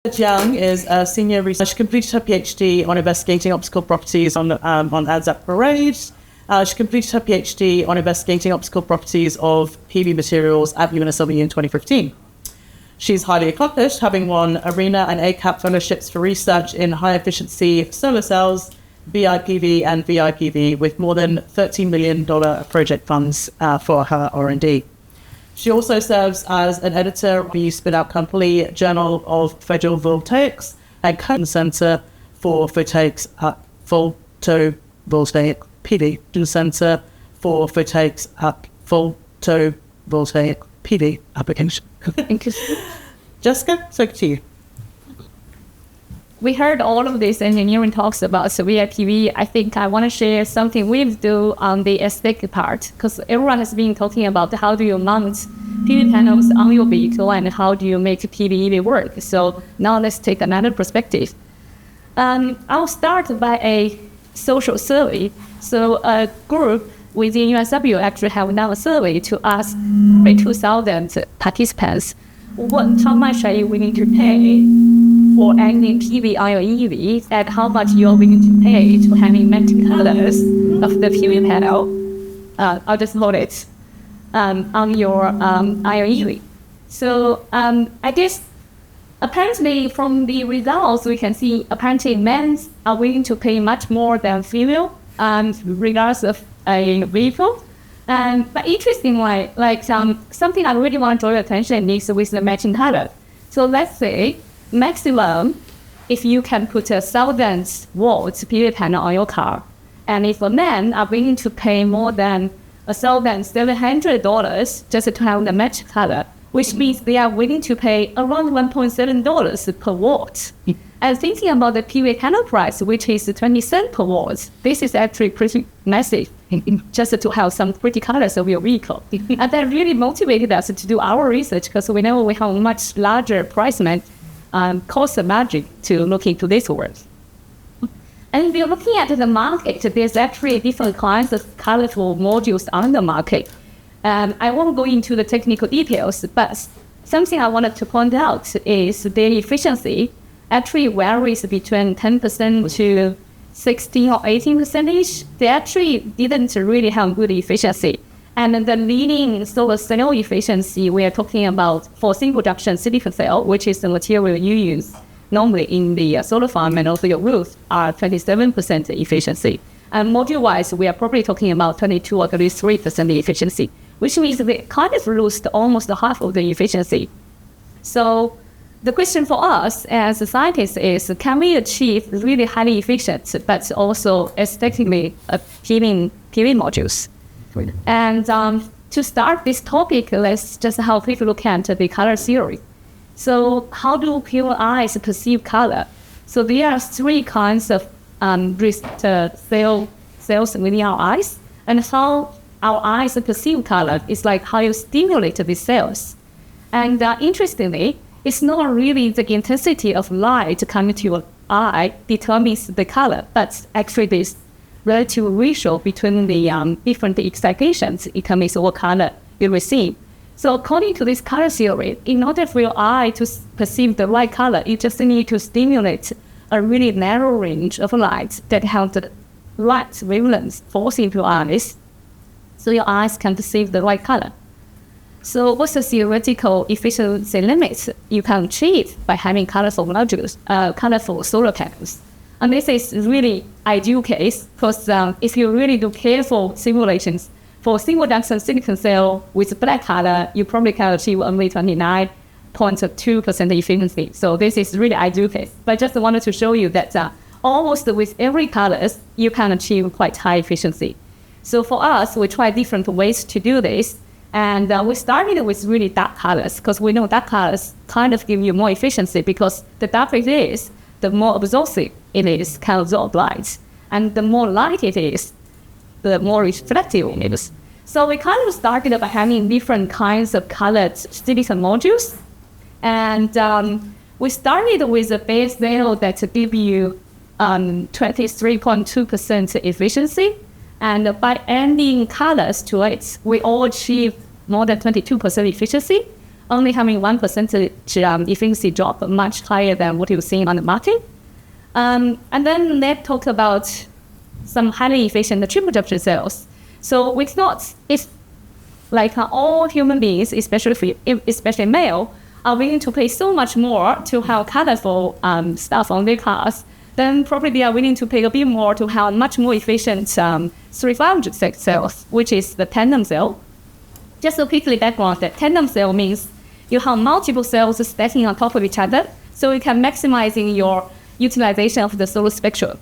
Jiang is a senior researcher. She completed her PhD on investigating optical properties on ACAP arrays. She completed her PhD on investigating optical properties of PV materials at UNSW in 2015. She's highly accomplished, having won ARENA and ACAP fellowships for research in high-efficiency solar cells, BIPV and VIPV, with more than $13 million project funds for her R&D. She also serves as an editor of the spin-out company Journal of Photovoltaics and Center for Photovoltaics at Photovoltaic PV, Center for Photovoltaics at Photovoltaic PV application. Thank you. Jessica, so to you. We heard all of these engineering talks about VIPV. I think I want to share something we do on the aesthetic part, because everyone has been talking about how do you mount PV panels on your vehicle and how do you make PV work. So now let's take another perspective. I'll start by a social survey. So a group within UNSW actually have done a survey to ask 2,000 participants how much are you willing to pay for adding PV on your EV, and how much you're willing to pay to having matching colors of the PV panel. I'll just hold it on your EV. So I guess apparently from the results we can see apparently men are willing to pay much more than female regardless of a vehicle. But interestingly, something I really want to draw your attention is with the matching color. So let's say maximum, if you can put 1,000 watts PV panel on your car, and if a man are willing to pay more than $1,700 just to have the match color, which means they are willing to pay around $1.7 per watt. And thinking about the PV panel price, which is 20 cents per watt, this is actually pretty massive just to have some pretty colors of your vehicle. And that really motivated us to do our research, because we know we have a much larger price cost margin to look into this world. And if you're looking at the market, there's actually different kinds of colorful modules on the market. I won't go into the technical details, but something I wanted to point out is the efficiency actually varies between 10% to 16 or 18%. They actually didn't really have good efficiency. And the leading solar cell efficiency we are talking about for single junction silicon cell, which is the material you use normally in the solar farm and also your roof, are 27% efficiency. And module-wise, we are probably talking about 22 or 33% efficiency, which means they kind of lost almost half of the efficiency. So the question for us as scientists is, can we achieve really highly efficient but also aesthetically appealing PV modules? And to start this topic, let's just have a quick look at the color theory. So how do human eyes perceive color? So there are three kinds of cells within our eyes, and how our eyes perceive color is like how you stimulate the cells. And interestingly, it's not really the intensity of light coming to your eye determines the color, but actually this relative ratio between the different excitations determines what color you receive. So according to this color theory, in order for your eye to perceive the right color, you just need to stimulate a really narrow range of light that have the right wavelength force into your eyes, so your eyes can perceive the right color. So what's the theoretical efficiency limit you can achieve by having colorful modules, colorful solar panels? And this is really ideal case, because if you really do careful simulations for single junction silicon cell with black color, you probably can achieve only 29.2% efficiency. So this is really ideal case. But I just wanted to show you that almost with every colors, you can achieve quite high efficiency. So for us, we try different ways to do this. And we started with really dark colors, because we know dark colors kind of give you more efficiency, because the darker it is, the more absorptive it is, can absorb light. And the more light it is, the more reflective it is. So we kind of started by having different kinds of colored silicon modules. And we started with a base layer that give you 23.2% efficiency. And by adding colors to it, we all achieve more than 22% efficiency. only having 1% efficiency drop, much higher than what you're seeing on the market. And then let's talk about some highly efficient triple junction cells. So we thought it's like all human beings, especially male, are willing to pay so much more to have colorful stuff on their cars, then probably they are willing to pay a bit more to have much more efficient 3500 cells, which is the tandem cell. Just a quickly background, that tandem cell means you have multiple cells stacking on top of each other, so you can maximizing your utilization of the solar spectrum.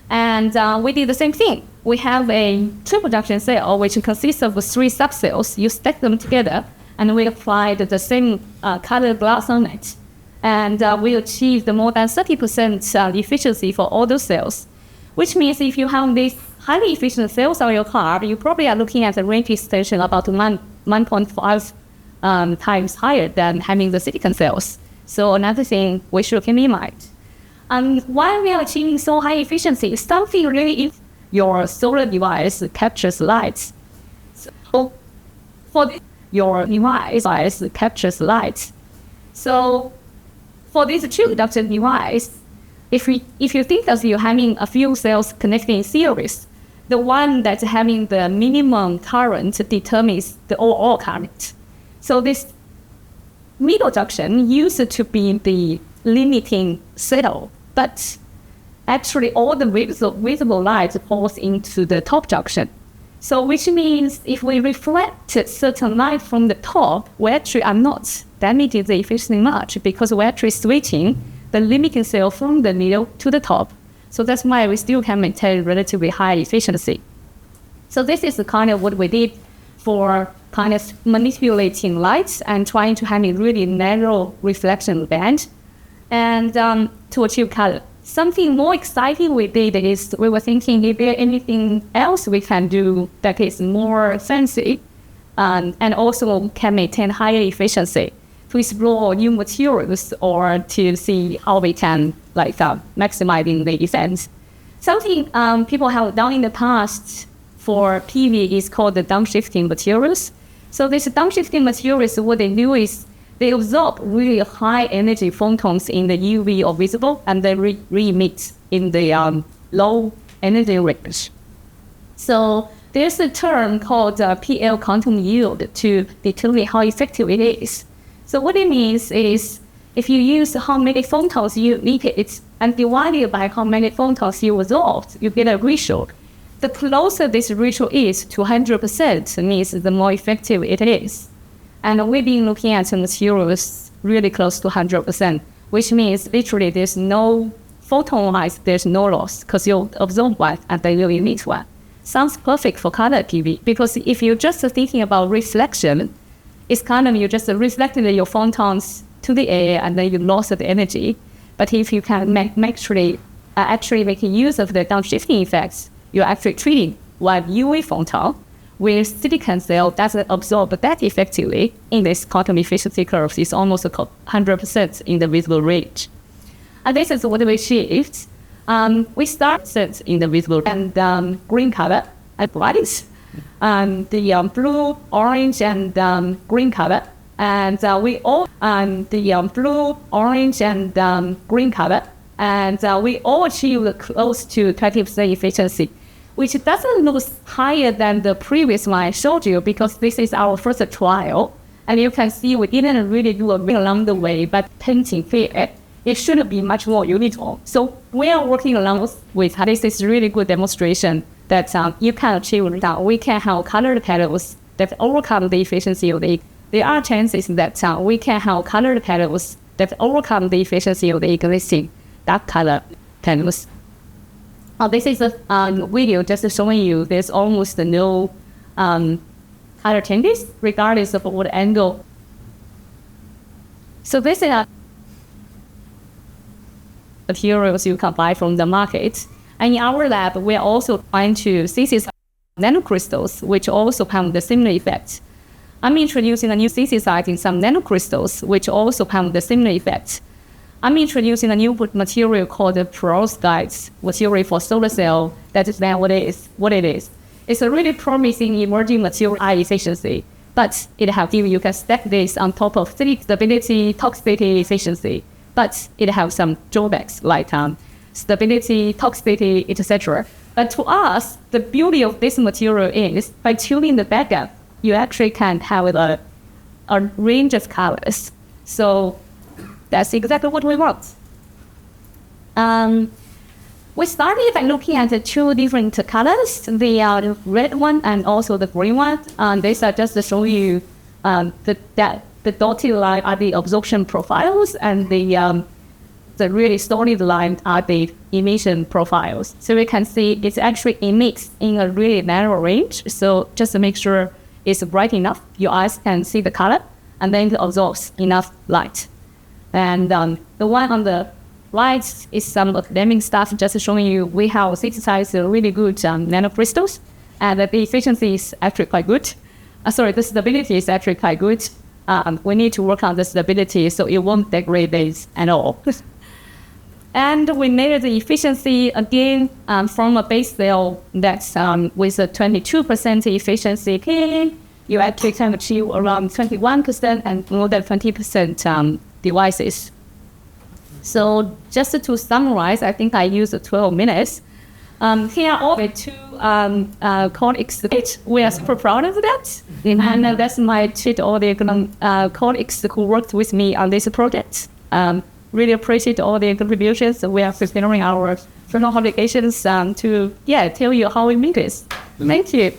And we did the same thing. We have a triple junction cell, which consists of 3 subcells. You stack them together, and we applied the same colored glass on it. And we achieved more than 30% efficiency for all those cells, which means if you have these highly efficient cells on your car, you probably are looking at a range extension about 1.5 times higher than having the silicon cells. So another thing we should keep in mind. And why we are achieving so high efficiency, something really if your solar device captures light. So for your device captures light. So for this triple junction device, if you think of you having a few cells connecting in series, the one that's having the minimum current determines the overall current. So this middle junction used to be the limiting cell, but actually all the visible light falls into the top junction. So which means if we reflect certain light from the top, we actually are not damaging the efficiency much, because we're actually switching the limiting cell from the middle to the top. So that's why we still can maintain relatively high efficiency. So this is kind of what we did for kind of manipulating lights and trying to have a really narrow reflection band and to achieve color. Something more exciting we did is we were thinking, is there anything else we can do that is more fancy and also can maintain higher efficiency, to explore new materials or to see how we can maximizing the effects. Something people have done in the past for PV is called the downshifting materials. So these downshifting materials, what they do is they absorb really high energy photons in the UV or visible, and they re-emit in the low energy range. So there's a term called PL quantum yield to determine how effective it is. So what it means is if you use how many photons you emitted and divide it by how many photons you absorbed, you get a ratio. The closer this ratio is to 100% means the more effective it is. And we've been looking at materials really close to 100%, which means literally there's no photon-wise, there's no loss, because you absorb one and then you emit one. Sounds perfect for color PV, because if you're just thinking about reflection, it's kind of you just reflected your photons to the air and then you lost the energy. But if you can actually make use of the downshifting effects, you're actually treating one UV photon where silicon cell doesn't absorb that effectively in this quantum efficiency curve. It's almost 100% in the visible range. And this is what we achieved. We started in the visible and green color and white, the blue, orange, and green color. And we all the blue, orange, and green color. And we all achieved close to 20% efficiency, which doesn't look higher than the previous one I showed you, because this is our first trial. And you can see we didn't really do a bit along the way, but painting here, it should be much more uniform. So we are working along with this is really good demonstration that you can achieve that we can have colored panels that overcome the efficiency of the. There are chances that we can have colored panels that overcome the efficiency of the existing dark color panels. This is a video just showing you there's almost no color changes regardless of what angle. So this is materials you can buy from the market. And in our lab, we're also trying to synthesize nanocrystals, which also have the similar effect. I'm introducing a new synthesizing some nanocrystals, which also have the similar effect. I'm introducing a new material called the perovskite material for solar cell. That is then what it is. It's a really promising emerging material high efficiency. but it have you can stack this on top of stability, toxicity, efficiency. But it has some drawbacks like stability, toxicity, etc. But to us, the beauty of this material is by tuning the backend, you actually can have a range of colors. So that's exactly what we want. We started by looking at the two different colors, the red one and also the green one. These are just to show you the dotted line are the absorption profiles, and the really solid line are the emission profiles. So we can see it's actually emits in a really narrow range. So just to make sure it's bright enough, your eyes can see the color, and then it absorbs enough light. And the one on the right is some academic stuff, just showing you we have synthesized really good nanocrystals, and the efficiency is actually quite good. The stability is actually quite good. We need to work on the stability so it won't degrade this at all. And we measure the efficiency again from a base cell that's with a 22% efficiency. You actually can achieve around 21% and more than 20% devices. So just to summarize, I think I used 12 minutes. Here are all the two colleagues. We are super proud of that. And that's my treat all the colleagues who worked with me on this project. Really appreciate all the contributions. We are preparing our final publications to tell you how we made this. Thank you.